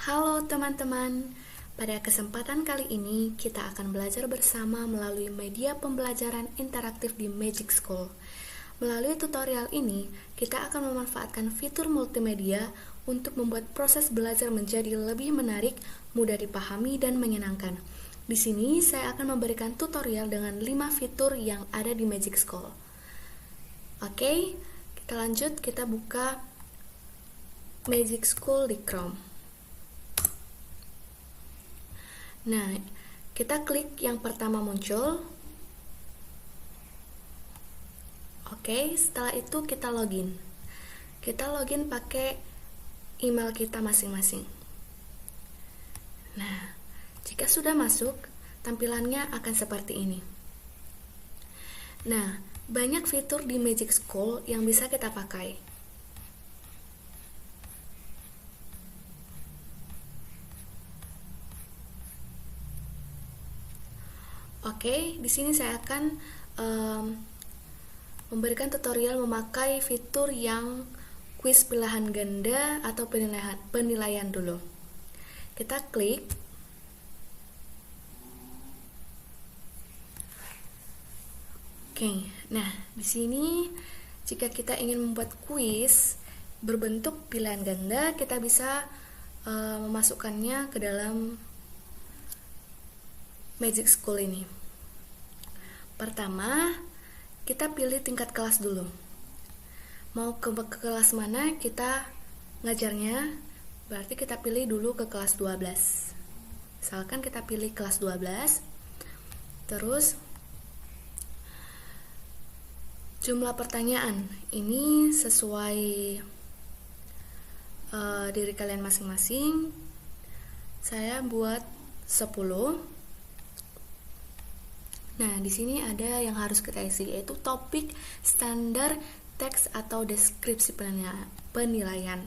Halo teman-teman, pada kesempatan kali ini kita akan belajar bersama melalui media pembelajaran interaktif di Magic School. Melalui tutorial ini, kita akan memanfaatkan fitur multimedia untuk membuat proses belajar menjadi lebih menarik, mudah dipahami, dan menyenangkan. Di sini saya akan memberikan tutorial dengan 5 fitur yang ada di Magic School. Oke, kita lanjut, kita buka Magic School di Chrome. Nah, kita klik yang pertama muncul. Oke, setelah itu kita login. Kita login pakai email kita masing-masing. Nah, jika sudah masuk, tampilannya akan seperti ini. Nah, banyak fitur di Magic School yang bisa kita pakai. Oke, di sini saya akan memberikan tutorial memakai fitur yang kuis pilihan ganda atau penilaian dulu. Kita klik. Oke, nah di sini jika kita ingin membuat kuis berbentuk pilihan ganda, kita bisa memasukkannya ke dalam Magic School ini. Pertama, kita pilih tingkat kelas dulu. Mau ke kelas mana kita ngajarnya, berarti kita pilih dulu ke kelas 12. Misalkan kita pilih kelas 12. Terus jumlah pertanyaan ini sesuai diri kalian masing-masing. Saya buat 10. Nah, di sini ada yang harus kita isi, yaitu topik, standar, teks atau deskripsi penilaian.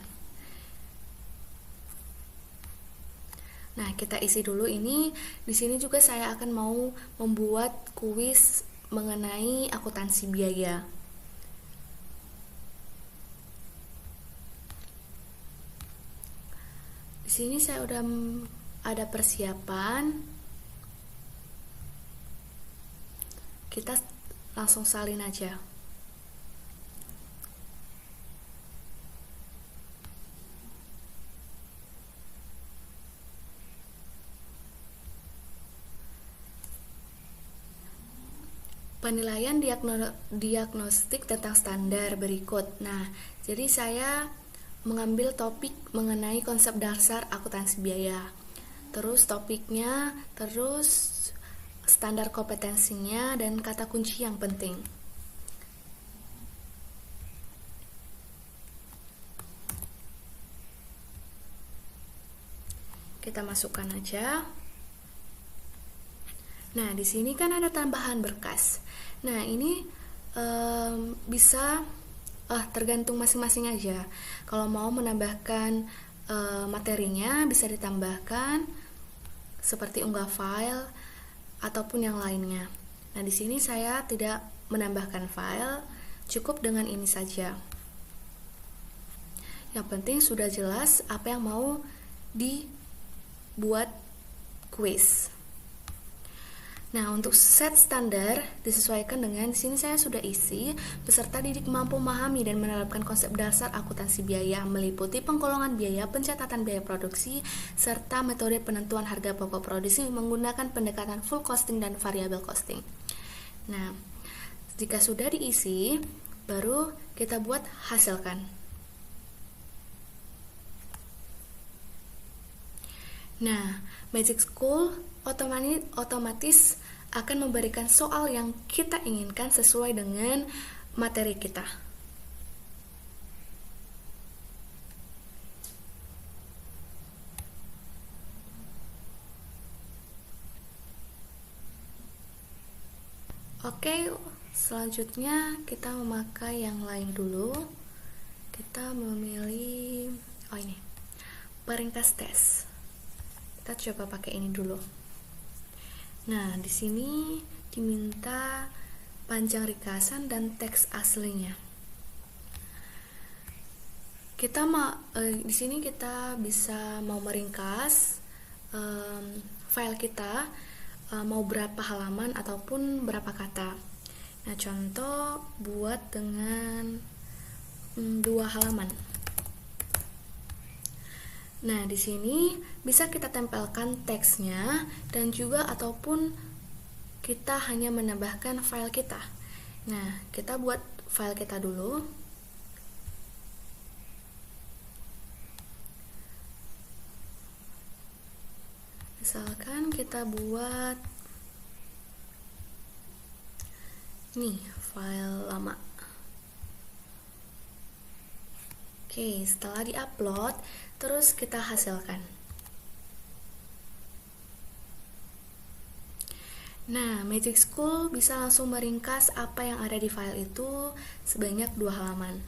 Nah, kita isi dulu ini. Di sini juga saya akan mau membuat kuis mengenai akuntansi biaya. Di sini saya udah ada persiapan. Kita langsung salin aja. Penilaian diagnostik tentang standar berikut. Nah, jadi saya mengambil topik mengenai konsep dasar akuntansi biaya. Terus topiknya, terus standar kompetensinya, dan kata kunci yang penting. Kita masukkan aja. Nah, di sini kan ada tambahan berkas. Nah, ini bisa tergantung masing-masing aja. Kalau mau menambahkan materinya bisa ditambahkan seperti unggah file ataupun yang lainnya. Nah, di sini saya tidak menambahkan file, cukup dengan ini saja. Yang penting sudah jelas apa yang mau dibuat kuis. Nah, untuk set standar disesuaikan dengan, di sini saya sudah isi, peserta didik mampu memahami dan menerapkan konsep dasar akuntansi biaya, meliputi penggolongan biaya, pencatatan biaya produksi, serta metode penentuan harga pokok produksi menggunakan pendekatan full costing dan variable costing. Nah, jika sudah diisi, baru kita buat hasilkan. Nah, Magic School otomatis akan memberikan soal yang kita inginkan sesuai dengan materi kita. Oke, selanjutnya kita memakai yang lain dulu. Kita memilih ini, peringkas tes. Kita coba pakai ini dulu. Nah, di sini diminta panjang ringkasan dan teks aslinya. Di sini kita bisa mau meringkas file kita, mau berapa halaman ataupun berapa kata. Nah, contoh buat dengan 2 halaman. Nah, di sini bisa kita tempelkan teksnya dan juga ataupun kita hanya menambahkan file kita. Nah, kita buat file kita dulu. Misalkan kita buat nih file lama. Oke, setelah diupload, terus kita hasilkan. Nah, Magic School bisa langsung meringkas apa yang ada di file itu sebanyak 2 halaman.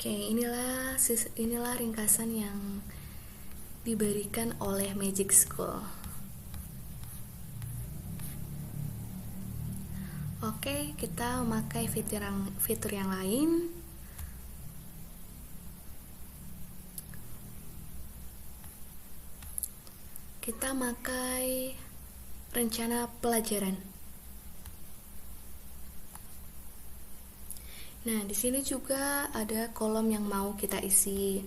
Oke, inilah ringkasan yang diberikan oleh Magic School. Oke, kita memakai fitur yang lain. Kita pakai rencana pelajaran. Nah, di sini juga ada kolom yang mau kita isi.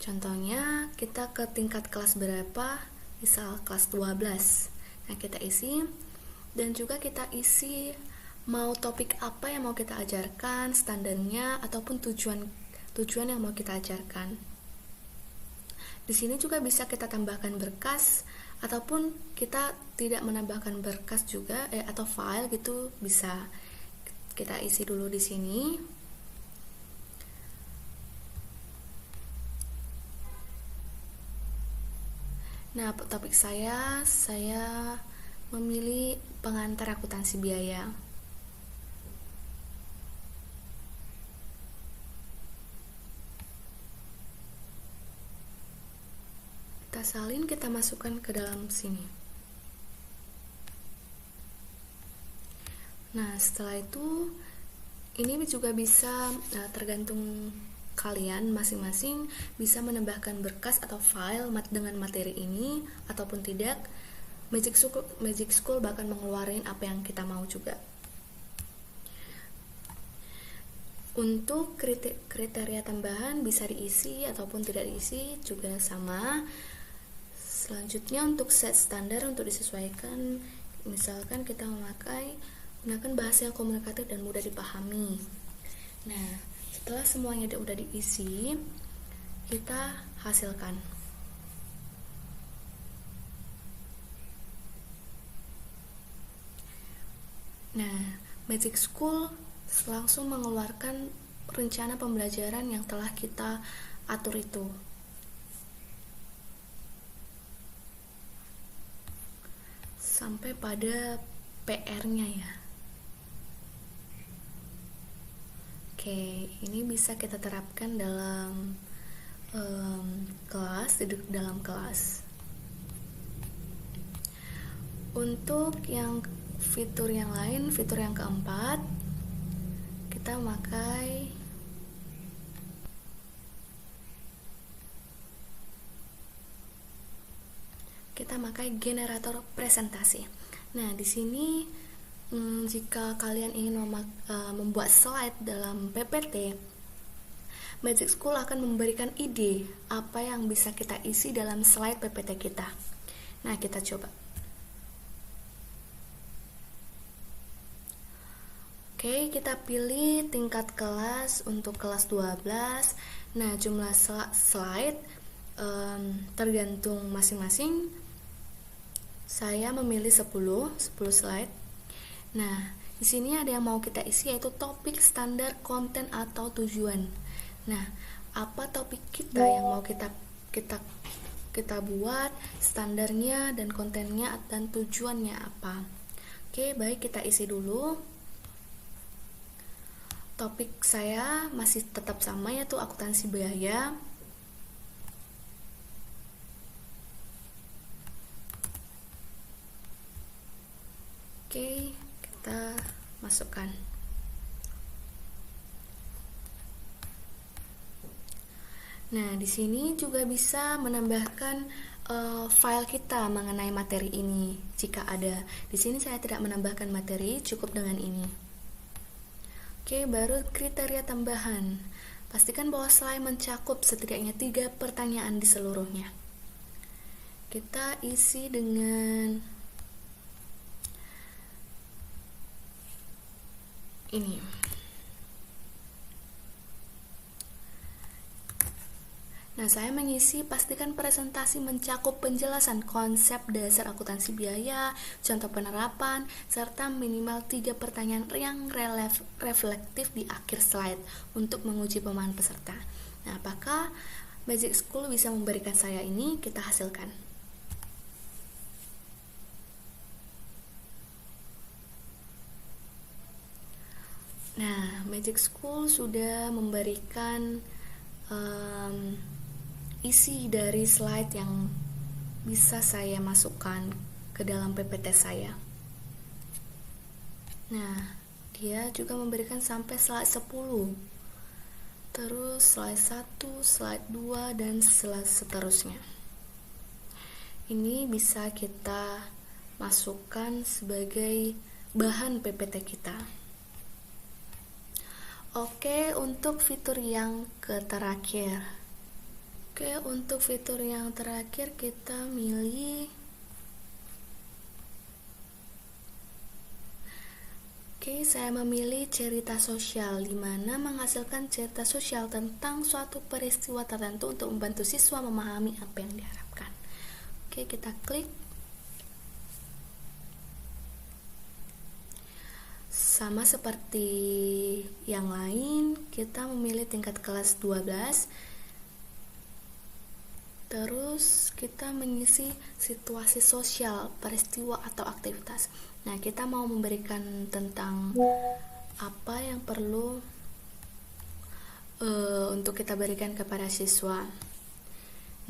Contohnya, kita ke tingkat kelas berapa? Misal kelas 12. Nah, kita isi dan juga kita isi mau topik apa yang mau kita ajarkan, standarnya ataupun tujuan yang mau kita ajarkan. Di sini juga bisa kita tambahkan berkas ataupun kita tidak menambahkan berkas juga atau file gitu bisa. Kita isi dulu di sini. Nah, topik saya memilih pengantar akuntansi biaya. Kita salin, kita masukkan ke dalam sini. Nah, setelah itu ini juga bisa tergantung kalian masing-masing bisa menambahkan berkas atau file dengan materi ini ataupun tidak. Magic School bahkan mengeluarkan apa yang kita mau juga. Untuk kriteria tambahan bisa diisi ataupun tidak diisi juga sama. Selanjutnya untuk set standar untuk disesuaikan, misalkan kita gunakan bahasa yang komunikatif dan mudah dipahami. Nah, setelah semuanya udah diisi, kita hasilkan. Nah, Magic School langsung mengeluarkan rencana pembelajaran yang telah kita atur itu. Sampai pada PR-nya ya. Oke, ini bisa kita terapkan dalam duduk dalam kelas. Untuk fitur yang lain, fitur yang keempat, kita pakai generator presentasi. Nah, di sini jika kalian ingin membuat slide dalam PPT, Magic School akan memberikan ide apa yang bisa kita isi dalam slide PPT kita. Nah, kita coba. Oke, kita pilih tingkat kelas untuk kelas 12. Nah, jumlah slide tergantung masing-masing. Saya memilih 10 slide. Nah, di sini ada yang mau kita isi yaitu topik, standar, konten atau tujuan. Nah, apa topik kita yang mau kita buat, standarnya dan kontennya dan tujuannya apa. Oke, baik, kita isi dulu. Topik saya masih tetap sama yaitu akuntansi biaya. Oke, kita masukkan. Nah, di sini juga bisa menambahkan file kita mengenai materi ini jika ada. Di sini saya tidak menambahkan materi, cukup dengan ini. Oke, baru kriteria tambahan. Pastikan bahwa slide mencakup setidaknya 3 pertanyaan di seluruhnya. Kita isi dengan ini. Nah, saya mengisi pastikan presentasi mencakup penjelasan konsep dasar akuntansi biaya, contoh penerapan, serta minimal 3 pertanyaan yang reflektif di akhir slide untuk menguji pemahaman peserta. Nah, apakah Magic School bisa memberikan saya ini? Kita hasilkan. Nah, Magic School sudah memberikan isi dari slide yang bisa saya masukkan ke dalam PPT saya. Nah, dia juga memberikan sampai slide 10. Terus slide 1, slide 2, dan slide seterusnya. Ini bisa kita masukkan sebagai bahan PPT kita. Oke, untuk fitur yang terakhir. Oke, untuk fitur yang terakhir kita milih saya memilih cerita sosial, di mana menghasilkan cerita sosial tentang suatu peristiwa tertentu untuk membantu siswa memahami apa yang diharapkan. Oke, kita klik. Sama seperti yang lain, kita memilih tingkat kelas 12. Terus kita mengisi situasi sosial, peristiwa atau aktivitas. Nah, kita mau memberikan tentang apa yang perlu untuk kita berikan kepada siswa.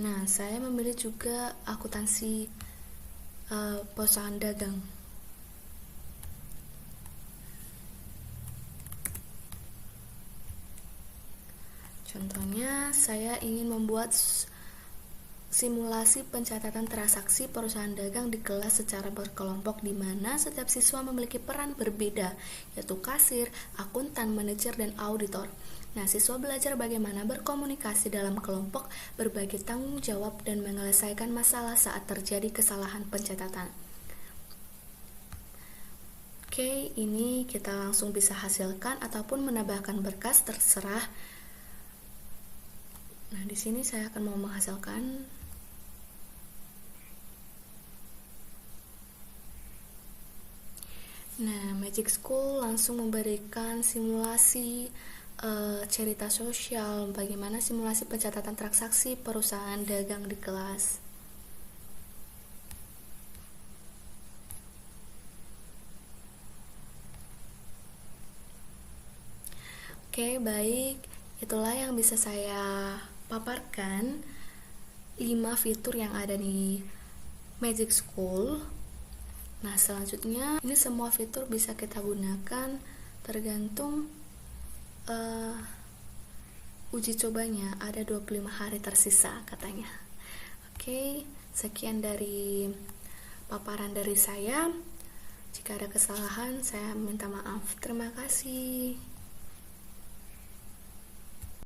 Nah, saya memilih juga akuntansi perusahaan dagang. Contohnya, saya ingin membuat simulasi pencatatan transaksi perusahaan dagang di kelas secara berkelompok, di mana setiap siswa memiliki peran berbeda, yaitu kasir, akuntan, manajer, dan auditor. Nah, siswa belajar bagaimana berkomunikasi dalam kelompok, berbagi tanggung jawab, dan menyelesaikan masalah saat terjadi kesalahan pencatatan. Oke, ini kita langsung bisa hasilkan ataupun menambahkan berkas, terserah. Nah, di sini saya akan mau menghasilkan. Nah, Magic School langsung memberikan simulasi cerita sosial, bagaimana simulasi pencatatan transaksi perusahaan dagang di kelas. Oke, baik. Itulah yang bisa saya paparkan 5 fitur yang ada di Magic School. Nah, selanjutnya ini semua fitur bisa kita gunakan tergantung uji cobanya, ada 25 hari tersisa katanya. Oke, sekian dari paparan dari saya. Jika ada kesalahan, saya minta maaf. Terima kasih.